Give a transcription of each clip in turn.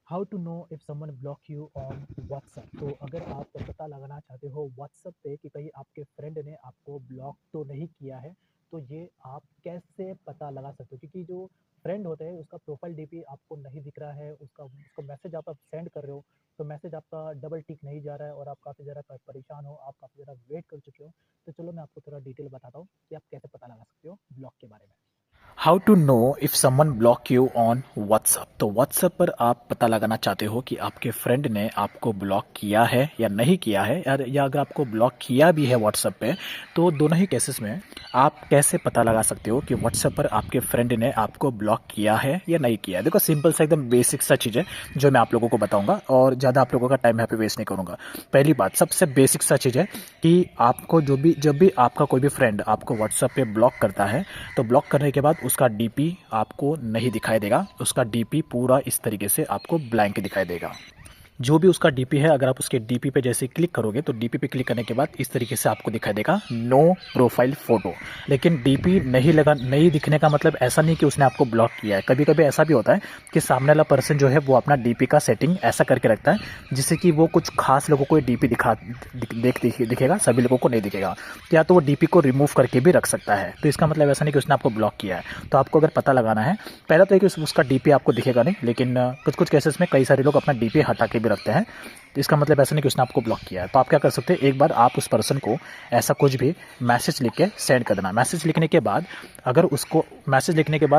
How to know if someone block you on WhatsApp. तो अगर आप पता लगाना चाहते हो व्हाट्सएप पे कि कहीं आपके फ्रेंड ने आपको ब्लॉक तो नहीं किया है, तो ये आप कैसे पता लगा सकते हो? क्योंकि जो फ्रेंड होते हैं उसका प्रोफाइल डीपी आपको नहीं दिख रहा है, उसका उसको मैसेज आप सेंड कर रहे हो, तो मैसेज आपका डबल टिक नहीं जा रहा है और आप काफ़ी ज़्यादा परेशान हो, आप काफ़ी ज़्यादा वेट कर चुके हो। तो चलो मैं आपको थोड़ा डिटेल बताता हूँ कि आप कैसे पता लगा सकते हो ब्लॉक के बारे में। How to know if someone block you on WhatsApp. तो व्हाट्सएप पर आप पता लगाना चाहते हो कि आपके फ्रेंड ने आपको ब्लॉक किया है या नहीं किया है, या अगर आपको ब्लॉक किया भी है व्हाट्सएप पे, तो दोनों ही केसेस में आप कैसे पता लगा सकते हो कि व्हाट्सएप पर आपके फ्रेंड ने आपको ब्लॉक किया है या नहीं किया है। देखो, सिंपल सा एकदम बेसिक सा चीज़ है जो मैं आप लोगों को बताऊंगा और ज़्यादा आप लोगों का टाइम यहाँ पे वेस्ट नहीं करूंगा। पहली बात, सबसे बेसिक सा चीज़ है कि आपको जब भी आपका कोई भी फ्रेंड आपको व्हाट्सएप पे ब्लॉक करता है, तो ब्लॉक करने के बाद उसका डीपी आपको नहीं दिखाई देगा। उसका डीपी पूरा इस तरीके से आपको ब्लैंक दिखाई देगा। जो भी उसका डीपी है, अगर आप उसके डीपी पे जैसे क्लिक करोगे तो डीपी पे क्लिक करने के बाद इस तरीके से आपको दिखाई देगा नो प्रोफाइल फोटो। लेकिन डीपी नहीं दिखने का मतलब ऐसा नहीं कि उसने आपको ब्लॉक किया है। कभी कभी ऐसा भी होता है कि सामने वाला पर्सन जो है वो अपना डीपी का सेटिंग ऐसा करके रखता है जिससे कि वो कुछ खास लोगों को डीपी दिखेगा, सभी लोगों को नहीं दिखेगा। या तो वो डीपी को रिमूव करके भी रख सकता है। तो इसका मतलब ऐसा नहीं कि उसने आपको ब्लॉक किया है। तो आपको अगर पता लगाना है, पहला तो है कि उसका डीपी आपको दिखेगा नहीं, लेकिन कुछ कुछ केसेस में कई सारे लोग अपना डीपी हटा के भी रखते हैं। तो इसका मतलब ऐसा नहीं कि उसने आपको ब्लॉक किया है। तो आप क्या कर सकते हैं, एक बार आप उस पर्सन को ऐसा कुछ भी मैसेज लिख के सेंड कर देना। मैसेज लिखने के बाद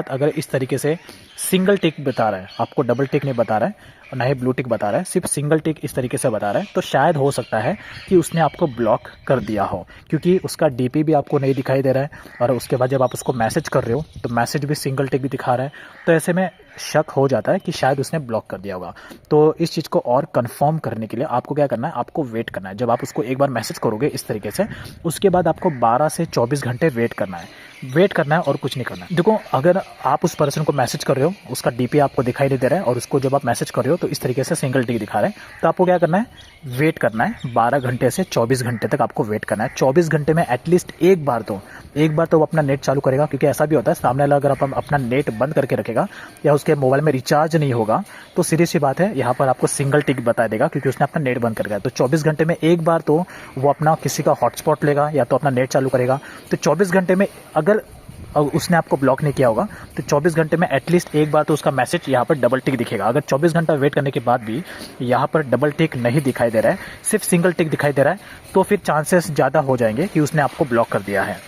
अगर इस तरीके से सिंगल टिक बता रहा है, आपको डबल टिक नहीं बता रहा है और ना ही ब्लू टिक बता रहा है, सिर्फ सिंगल टिक इस तरीके से बता रहा है, तो शायद हो सकता है कि उसने आपको ब्लॉक कर दिया हो, क्योंकि उसका डीपी भी आपको नहीं दिखाई दे रहा है और उसके बाद जब आप उसको मैसेज कर रहे हो तो मैसेज भी सिंगल टिक भी दिखा रहा है। तो ऐसे में शक हो जाता है कि शायद उसने ब्लॉक कर दिया होगा। तो इस चीज़ को और कंफर्म करने के लिए आपको क्या करना है, आपको वेट करना है। जब आप उसको एक बार मैसेज करोगे इस तरीके से, उसके बाद आपको 12 से 24 घंटे वेट करना है और कुछ नहीं करना है। देखो, अगर आप उस पर्सन को मैसेज कर रहे हो, उसका डीपी आपको दिखाई नहीं दे रहा है और उसको जब आप मैसेज कर रहे हो तो इस तरीके से सिंगल टिक दिखा रहे हैं, तो आपको क्या करना है, वेट करना है। 12 घंटे से 24 घंटे तक आपको वेट करना है। 24 घंटे में एटलीस्ट एक बार तो वो अपना नेट चालू करेगा, क्योंकि ऐसा भी होता है सामने वाला अगर अपना नेट बंद करके रखेगा या उसके मोबाइल में रिचार्ज नहीं होगा, तो सीरियस सी बात है, यहाँ पर आपको सिंगल टिक बता देगा क्योंकि उसने अपना नेट बंद कर दिया। तो 24 घंटे में एक बार तो वो अपना किसी का हॉटस्पॉट लेगा या तो अपना नेट चालू करेगा। तो 24 घंटे में अगर उसने आपको ब्लॉक नहीं किया होगा तो 24 घंटे में एटलीस्ट एक बार तो उसका मैसेज यहाँ पर डबल टिक दिखेगा। अगर 24 घंटा वेट करने के बाद भी यहाँ पर डबल टिक नहीं दिखाई दे रहा है, सिर्फ सिंगल टिक दिखाई दे रहा है, तो फिर चांसेस ज़्यादा हो जाएंगे कि उसने आपको ब्लॉक कर दिया है।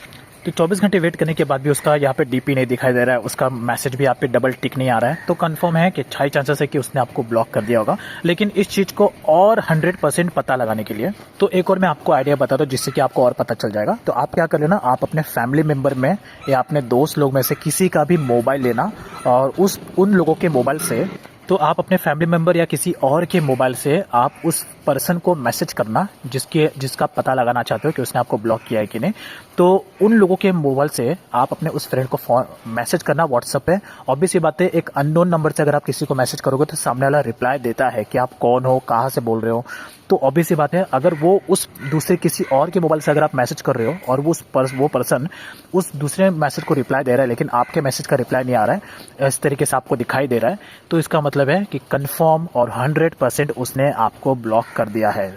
तो 24 घंटे वेट करने के बाद भी उसका यहाँ पे डीपी नहीं दिखाई दे रहा है, उसका मैसेज भी यहाँ पे डबल टिक नहीं आ रहा है, तो कंफर्म है कि हाई चांसेस है कि उसने आपको ब्लॉक कर दिया होगा। लेकिन इस चीज़ को और 100% पता लगाने के लिए तो एक और मैं आपको आइडिया बता दूं जिससे कि आपको और पता चल जाएगा। तो आप क्या कर लेना, आप अपने फैमिली मेम्बर में या अपने दोस्त लोग में से किसी का भी मोबाइल लेना और उन लोगों के मोबाइल से, तो आप अपने फैमिली मेंबर या किसी और के मोबाइल से आप उस पर्सन को मैसेज करना जिसका पता लगाना चाहते हो कि उसने आपको ब्लॉक किया है कि नहीं। तो उन लोगों के मोबाइल से आप अपने उस फ्रेंड को मैसेज करना व्हाट्सएप पे। ऑब्वियस ये बात है, एक अननोन नंबर से अगर आप किसी को मैसेज करोगे तो सामने वाला रिप्लाई देता है कि आप कौन हो, कहाँ से बोल रहे हो। तो ऑब्वियस ये बात है, अगर वो उस दूसरे किसी और के मोबाइल से अगर आप मैसेज कर रहे हो और वो पर्सन उस दूसरे मैसेज को रिप्लाई दे रहा है लेकिन आपके मैसेज का रिप्लाई नहीं आ रहा है, इस तरीके से आपको दिखाई दे रहा है, तो इसका मतलब है कि कंफर्म और 100% उसने आपको ब्लॉक कर दिया है।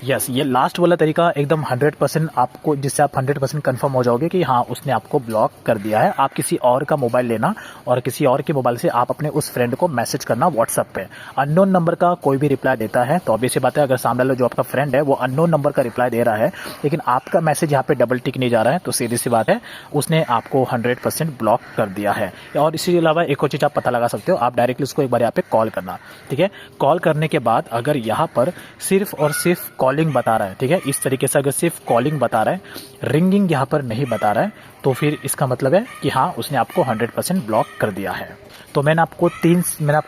यस, ये लास्ट वाला तरीका एकदम 100% आपको, जिससे आप 100% कंफर्म हो जाओगे कि हाँ उसने आपको ब्लॉक कर दिया है। आप किसी और का मोबाइल लेना और किसी और के मोबाइल से आप अपने उस फ्रेंड को मैसेज करना व्हाट्सएप पे। अननोन नंबर का कोई भी रिप्लाई देता है तो ऑब्वियस बात है, अगर सामने वाला जो आपका फ्रेंड है वो अननोन नंबर का रिप्लाई दे रहा है लेकिन आपका मैसेज यहाँ पे डबल टिक नहीं जा रहा है, तो सीधी सी बात है उसने आपको 100% ब्लॉक कर दिया है। और इसके अलावा एक और चीज़ आप पता लगा सकते हो, आप डायरेक्टली उसको एक बार यहाँ पे कॉल करना। ठीक है, कॉल करने के बाद अगर यहाँ पर सिर्फ और सिर्फ कॉलिंग बता रहा है, ठीक है, इस तरीके से अगर सिर्फ कॉलिंग बता रहा है, रिंगिंग यहाँ पर नहीं बता रहा है, तो फिर इसका मतलब है कि हाँ उसने आपको 100% ब्लॉक कर दिया है। तो मैंने आपको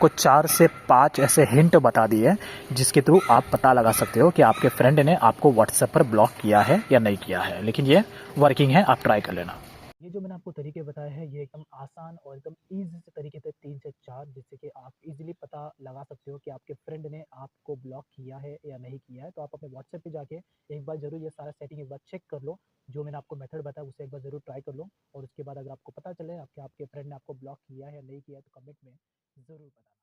4 से 5 ऐसे हिंट बता दिए जिसके थ्रू आप पता लगा सकते हो कि आपके फ्रेंड ने आपको व्हाट्सएप पर ब्लॉक किया है या नहीं किया है। लेकिन ये वर्किंग है, आप ट्राई कर लेना। ये जो मैंने आपको तरीके बताए हैं ये एकदम आसान और एकदम ईज़ी से तरीके थे, 3 से 4, जिससे कि आप ईज़िली पता लगा सकते हो कि आपके फ्रेंड ने आपको ब्लॉक किया है या नहीं किया है। तो आप अपने व्हाट्सएप पे जाके एक बार ज़रूर ये सारा सेटिंग एक बार चेक कर लो। जो मैंने आपको मेथड बताया उसे एक बार ज़रूर ट्राई कर लो और उसके बाद अगर आपको पता चले आपके आपके फ्रेंड ने आपको ब्लॉक किया है या नहीं किया है तो कमेंट में ज़रूर बताना।